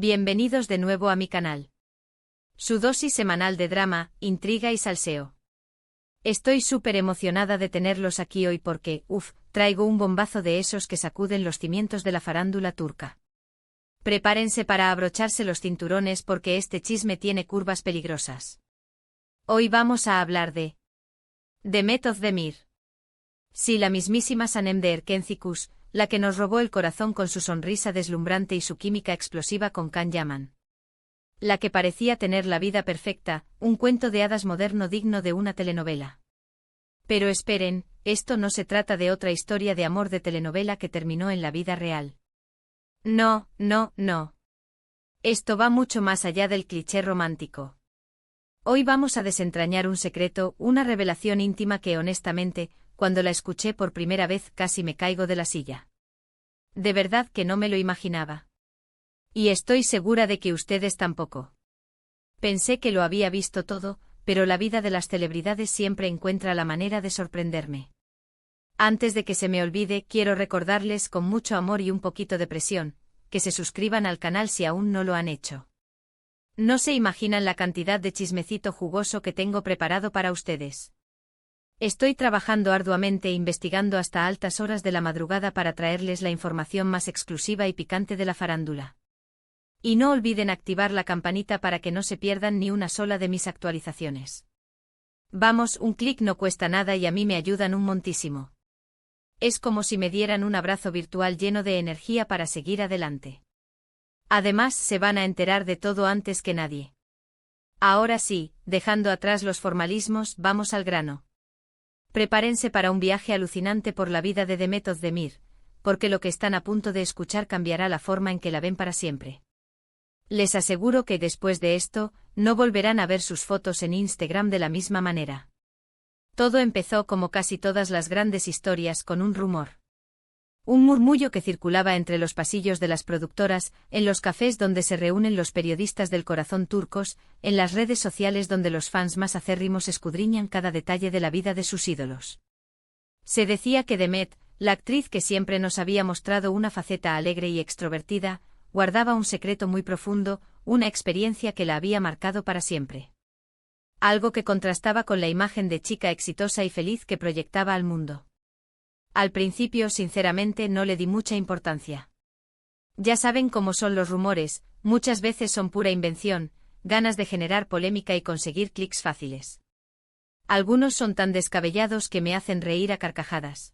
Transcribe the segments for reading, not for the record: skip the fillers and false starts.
Bienvenidos de nuevo a mi canal. Su dosis semanal de drama, intriga y salseo. Estoy súper emocionada de tenerlos aquí hoy porque, traigo un bombazo de esos que sacuden los cimientos de la farándula turca. Prepárense para abrocharse los cinturones porque este chisme tiene curvas peligrosas. Hoy vamos a hablar de Demet Özdemir. Sí, la mismísima Sanem de Erkencikus, la que nos robó el corazón con su sonrisa deslumbrante y su química explosiva con Can Yaman. La que parecía tener la vida perfecta, un cuento de hadas moderno digno de una telenovela. Pero esperen, esto no se trata de otra historia de amor de telenovela que terminó en la vida real. No. Esto va mucho más allá del cliché romántico. Hoy vamos a desentrañar un secreto, una revelación íntima que honestamente, cuando la escuché por primera vez casi me caigo de la silla. De verdad que no me lo imaginaba. Y estoy segura de que ustedes tampoco. Pensé que lo había visto todo, pero la vida de las celebridades siempre encuentra la manera de sorprenderme. Antes de que se me olvide, quiero recordarles con mucho amor y un poquito de presión, que se suscriban al canal si aún no lo han hecho. No se imaginan la cantidad de chismecito jugoso que tengo preparado para ustedes. Estoy trabajando arduamente e investigando hasta altas horas de la madrugada para traerles la información más exclusiva y picante de la farándula. Y no olviden activar la campanita para que no se pierdan ni una sola de mis actualizaciones. Vamos, un clic no cuesta nada y a mí me ayudan un montísimo. Es como si me dieran un abrazo virtual lleno de energía para seguir adelante. Además, se van a enterar de todo antes que nadie. Ahora sí, dejando atrás los formalismos, vamos al grano. Prepárense para un viaje alucinante por la vida de Demet Özdemir, porque lo que están a punto de escuchar cambiará la forma en que la ven para siempre. Les aseguro que después de esto, no volverán a ver sus fotos en Instagram de la misma manera. Todo empezó como casi todas las grandes historias con un rumor. Un murmullo que circulaba entre los pasillos de las productoras, en los cafés donde se reúnen los periodistas del corazón turcos, en las redes sociales donde los fans más acérrimos escudriñan cada detalle de la vida de sus ídolos. Se decía que Demet, la actriz que siempre nos había mostrado una faceta alegre y extrovertida, guardaba un secreto muy profundo, una experiencia que la había marcado para siempre. Algo que contrastaba con la imagen de chica exitosa y feliz que proyectaba al mundo. Al principio, sinceramente, no le di mucha importancia. Ya saben cómo son los rumores, muchas veces son pura invención, ganas de generar polémica y conseguir clics fáciles. Algunos son tan descabellados que me hacen reír a carcajadas.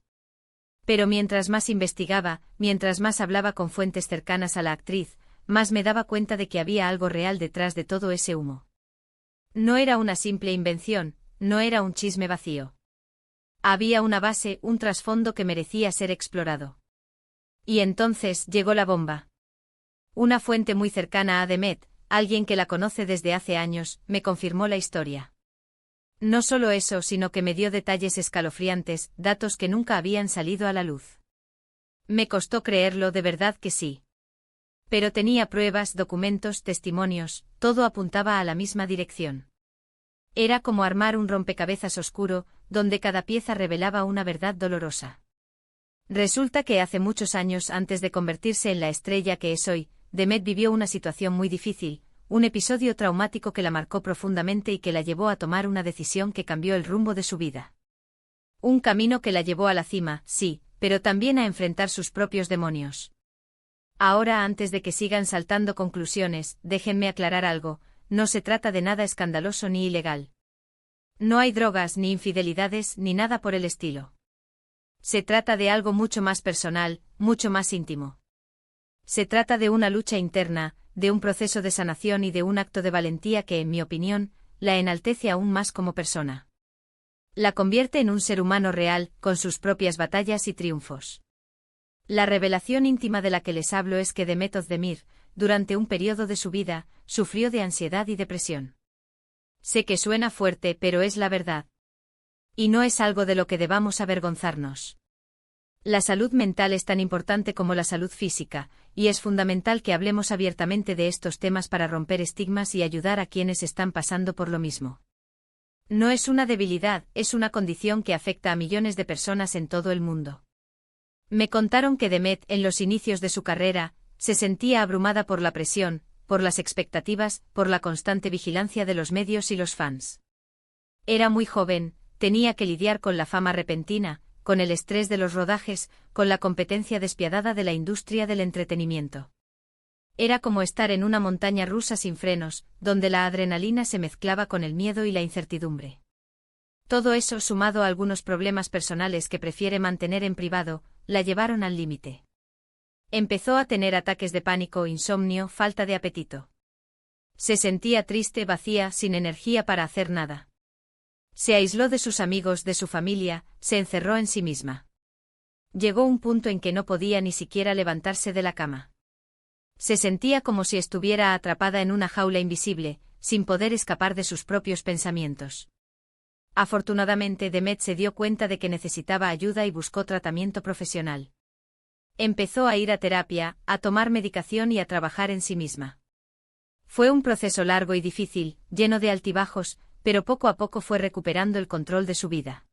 Pero mientras más investigaba, mientras más hablaba con fuentes cercanas a la actriz, más me daba cuenta de que había algo real detrás de todo ese humo. No era una simple invención, no era un chisme vacío. Había una base, un trasfondo que merecía ser explorado. Y entonces llegó la bomba. Una fuente muy cercana a Demet, alguien que la conoce desde hace años, me confirmó la historia. No solo eso, sino que me dio detalles escalofriantes, datos que nunca habían salido a la luz. Me costó creerlo, de verdad que sí. Pero tenía pruebas, documentos, testimonios, todo apuntaba a la misma dirección. Era como armar un rompecabezas oscuro, donde cada pieza revelaba una verdad dolorosa. Resulta que hace muchos años antes de convertirse en la estrella que es hoy, Demet vivió una situación muy difícil, un episodio traumático que la marcó profundamente y que la llevó a tomar una decisión que cambió el rumbo de su vida. Un camino que la llevó a la cima, sí, pero también a enfrentar sus propios demonios. Ahora, antes de que sigan saltando conclusiones, déjenme aclarar algo. No se trata de nada escandaloso ni ilegal. No hay drogas ni infidelidades ni nada por el estilo. Se trata de algo mucho más personal, mucho más íntimo. Se trata de una lucha interna, de un proceso de sanación y de un acto de valentía que, en mi opinión, la enaltece aún más como persona. La convierte en un ser humano real, con sus propias batallas y triunfos. La revelación íntima de la que les hablo es que Demet Özdemir, durante un periodo de su vida, sufrió de ansiedad y depresión. Sé que suena fuerte, pero es la verdad. Y no es algo de lo que debamos avergonzarnos. La salud mental es tan importante como la salud física, y es fundamental que hablemos abiertamente de estos temas para romper estigmas y ayudar a quienes están pasando por lo mismo. No es una debilidad, es una condición que afecta a millones de personas en todo el mundo. Me contaron que Demet, en los inicios de su carrera, se sentía abrumada por la presión, por las expectativas, por la constante vigilancia de los medios y los fans. Era muy joven, tenía que lidiar con la fama repentina, con el estrés de los rodajes, con la competencia despiadada de la industria del entretenimiento. Era como estar en una montaña rusa sin frenos, donde la adrenalina se mezclaba con el miedo y la incertidumbre. Todo eso, sumado a algunos problemas personales que prefiere mantener en privado, la llevaron al límite. Empezó a tener ataques de pánico, insomnio, falta de apetito. Se sentía triste, vacía, sin energía para hacer nada. Se aisló de sus amigos, de su familia, se encerró en sí misma. Llegó un punto en que no podía ni siquiera levantarse de la cama. Se sentía como si estuviera atrapada en una jaula invisible, sin poder escapar de sus propios pensamientos. Afortunadamente, Demet se dio cuenta de que necesitaba ayuda y buscó tratamiento profesional. Empezó a ir a terapia, a tomar medicación y a trabajar en sí misma. Fue un proceso largo y difícil, lleno de altibajos, pero poco a poco fue recuperando el control de su vida.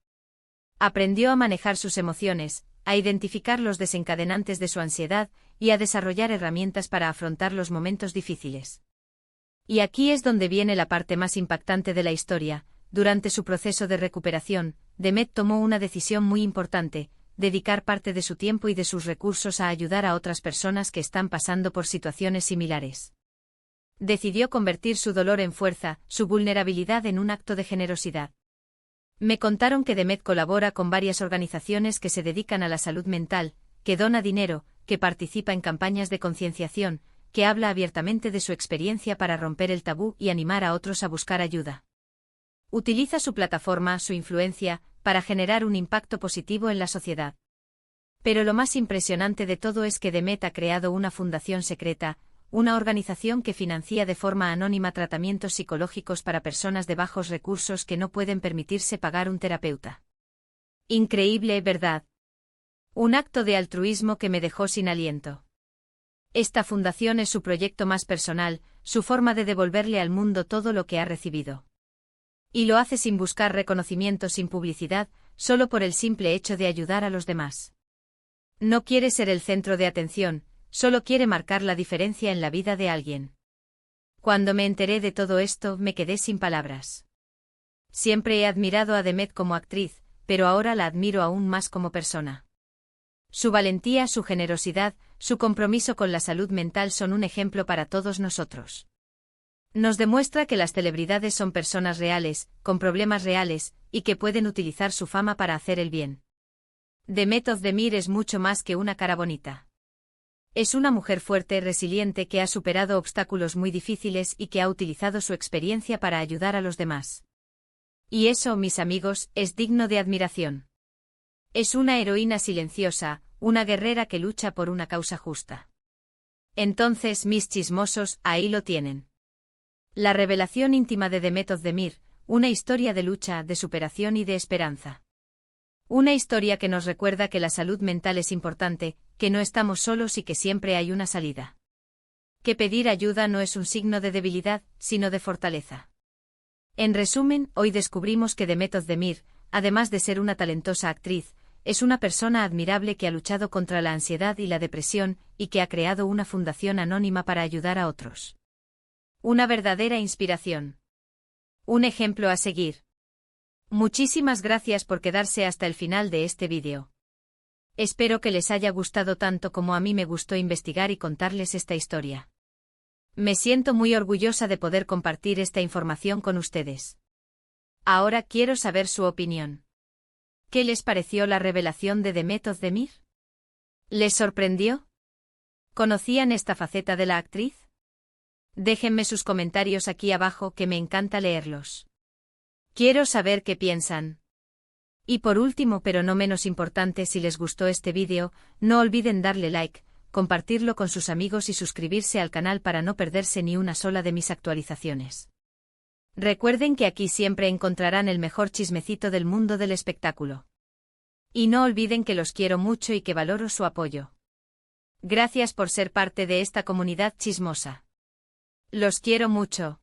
Aprendió a manejar sus emociones, a identificar los desencadenantes de su ansiedad y a desarrollar herramientas para afrontar los momentos difíciles. Y aquí es donde viene la parte más impactante de la historia. Durante su proceso de recuperación, Demet tomó una decisión muy importante: dedicar parte de su tiempo y de sus recursos a ayudar a otras personas que están pasando por situaciones similares. Decidió convertir su dolor en fuerza, su vulnerabilidad en un acto de generosidad. Me contaron que Demet colabora con varias organizaciones que se dedican a la salud mental, que dona dinero, que participa en campañas de concienciación, que habla abiertamente de su experiencia para romper el tabú y animar a otros a buscar ayuda. Utiliza su plataforma, su influencia, para generar un impacto positivo en la sociedad. Pero lo más impresionante de todo es que Demet ha creado una fundación secreta, una organización que financia de forma anónima tratamientos psicológicos para personas de bajos recursos que no pueden permitirse pagar un terapeuta. Increíble, ¿verdad? Un acto de altruismo que me dejó sin aliento. Esta fundación es su proyecto más personal, su forma de devolverle al mundo todo lo que ha recibido. Y lo hace sin buscar reconocimiento, sin publicidad, solo por el simple hecho de ayudar a los demás. No quiere ser el centro de atención, solo quiere marcar la diferencia en la vida de alguien. Cuando me enteré de todo esto, me quedé sin palabras. Siempre he admirado a Demet como actriz, pero ahora la admiro aún más como persona. Su valentía, su generosidad, su compromiso con la salud mental son un ejemplo para todos nosotros. Nos demuestra que las celebridades son personas reales, con problemas reales, y que pueden utilizar su fama para hacer el bien. Demet Özdemir es mucho más que una cara bonita. Es una mujer fuerte, resiliente, que ha superado obstáculos muy difíciles y que ha utilizado su experiencia para ayudar a los demás. Y eso, mis amigos, es digno de admiración. Es una heroína silenciosa, una guerrera que lucha por una causa justa. Entonces, mis chismosos, ahí lo tienen. La revelación íntima de Demet Özdemir, una historia de lucha, de superación y de esperanza. Una historia que nos recuerda que la salud mental es importante, que no estamos solos y que siempre hay una salida. Que pedir ayuda no es un signo de debilidad, sino de fortaleza. En resumen, hoy descubrimos que Demet Özdemir, además de ser una talentosa actriz, es una persona admirable que ha luchado contra la ansiedad y la depresión, y que ha creado una fundación anónima para ayudar a otros. Una verdadera inspiración. Un ejemplo a seguir. Muchísimas gracias por quedarse hasta el final de este vídeo. Espero que les haya gustado tanto como a mí me gustó investigar y contarles esta historia. Me siento muy orgullosa de poder compartir esta información con ustedes. Ahora quiero saber su opinión. ¿Qué les pareció la revelación de Demet Özdemir? ¿Les sorprendió? ¿Conocían esta faceta de la actriz? Déjenme sus comentarios aquí abajo, que me encanta leerlos. Quiero saber qué piensan. Y por último, pero no menos importante, si les gustó este vídeo, no olviden darle like, compartirlo con sus amigos y suscribirse al canal para no perderse ni una sola de mis actualizaciones. Recuerden que aquí siempre encontrarán el mejor chismecito del mundo del espectáculo. Y no olviden que los quiero mucho y que valoro su apoyo. Gracias por ser parte de esta comunidad chismosa. Los quiero mucho.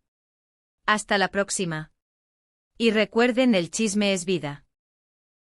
Hasta la próxima. Y recuerden, el chisme es vida.